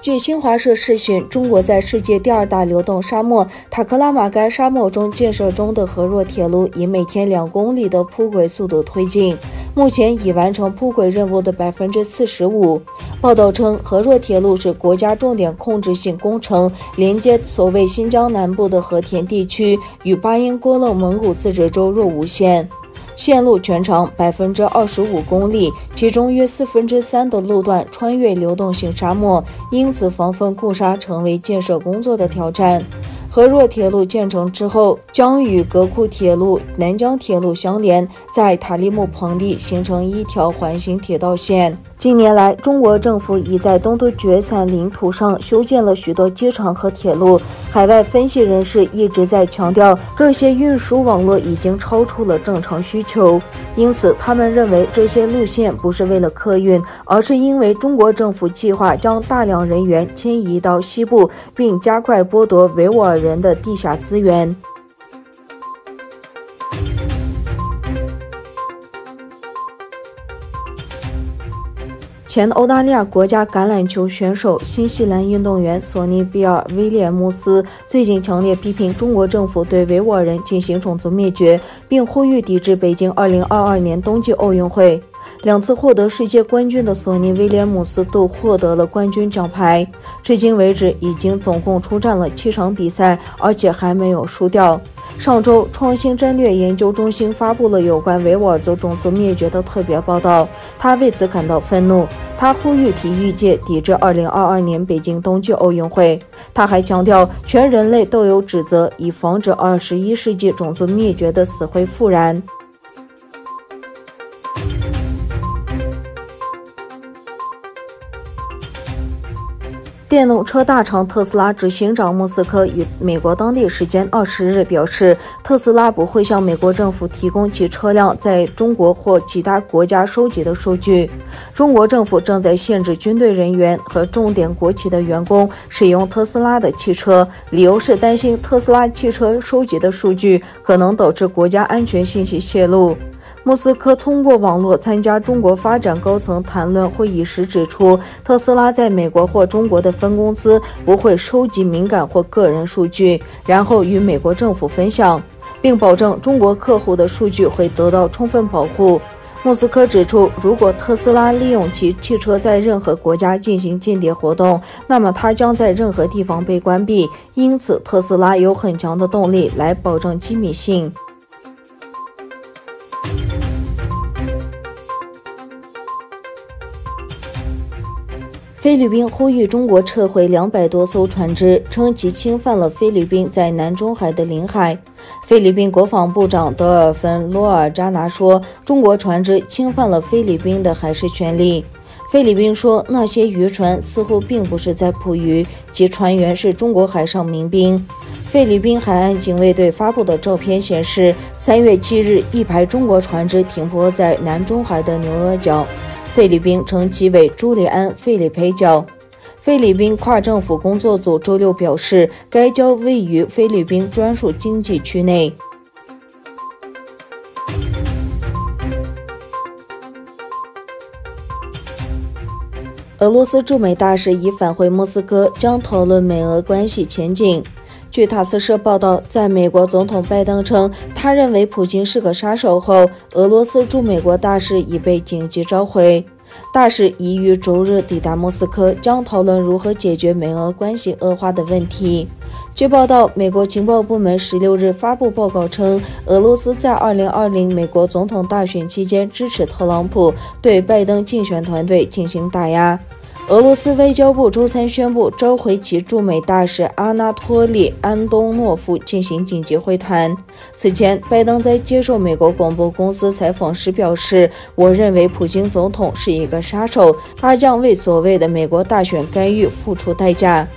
据新华社视讯，中国在世界第2大流动沙漠塔克拉玛干沙漠中建设中的河若铁路以每天2公里的铺轨速度推进，目前已完成铺轨任务的45%。报道称，河若铁路是国家重点控制性工程，连接所谓新疆南部的和田地区与巴音郭楞蒙古自治州若吾县。线路全长25公里，其中约3/4的路段穿越流动性沙漠，因此防风固沙成为建设工作的挑战。河若铁路建成之后，将与格库铁路、南疆铁路相连，在塔里木盆地形成一条环形铁道线。近年来，中国政府已在东突厥散领土上修建了许多机场和铁路。海外分析人士一直在强调，这些运输网络已经超出了正常需求，因此他们认为这些路线不是为了客运，而是因为中国政府计划将大量人员迁移到西部，并加快剥夺维吾尔人的地下资源。前澳大利亚国家橄榄球选手、新西兰运动员索尼·比尔·威廉姆斯最近强烈批评中国政府对维吾尔人进行种族灭绝，并呼吁抵制北京2022年冬季奥运会。2次获得世界冠军的索尼·威廉姆斯都获得了冠军奖牌，至今为止已经总共出战了7场比赛，而且还没有输掉。上周，创新战略研究中心发布了有关维吾尔族种族灭绝的特别报道，他为此感到愤怒。他呼吁体育界抵制2022年北京冬季奥运会。他还强调，全人类都有职责，以防止21世纪种族灭绝的死灰复燃。电动车大厂特斯拉执行长穆斯科于美国当地时间20日表示，特斯拉不会向美国政府提供其车辆在中国或其他国家收集的数据。中国政府正在限制军队人员和重点国企的员工使用特斯拉的汽车，理由是担心特斯拉汽车收集的数据可能导致国家安全信息泄露。莫斯科通过网络参加中国发展高层谈论会议时指出，特斯拉在美国或中国的分公司不会收集敏感或个人数据，然后与美国政府分享，并保证中国客户的数据会得到充分保护。莫斯科指出，如果特斯拉利用其汽车在任何国家进行间谍活动，那么它将在任何地方被关闭，因此特斯拉有很强的动力来保证机密性。菲律宾呼吁中国撤回200多艘船只，称其侵犯了菲律宾在南中海的领海。菲律宾国防部长德尔芬·罗尔扎拿说，中国船只侵犯了菲律宾的海事权利。菲律宾说，那些渔船似乎并不是在捕鱼，其船员是中国海上民兵。菲律宾海岸警卫队发布的照片显示，3月7日，一排中国船只停泊在南中海的牛轭角。菲律宾称其为朱利安·费利佩角。菲律宾跨政府工作组周六表示，该礁位于菲律宾专属经济区内。俄罗斯驻美大使已返回莫斯科，将讨论美俄关系前景。据塔斯社报道，在美国总统拜登称他认为普京是个杀手后，俄罗斯驻美国大使已被紧急召回。大使已于周日抵达莫斯科，将讨论如何解决美俄关系恶化的问题。据报道，美国情报部门16日发布报告称，俄罗斯在2020美国总统大选期间支持特朗普，对拜登竞选团队进行打压。俄罗斯外交部周三宣布召回其驻美大使阿纳托利·安东诺夫进行紧急会谈。此前，拜登在接受美国广播公司采访时表示，我认为普京总统是一个杀手，他将为所谓的美国大选干预付出代价。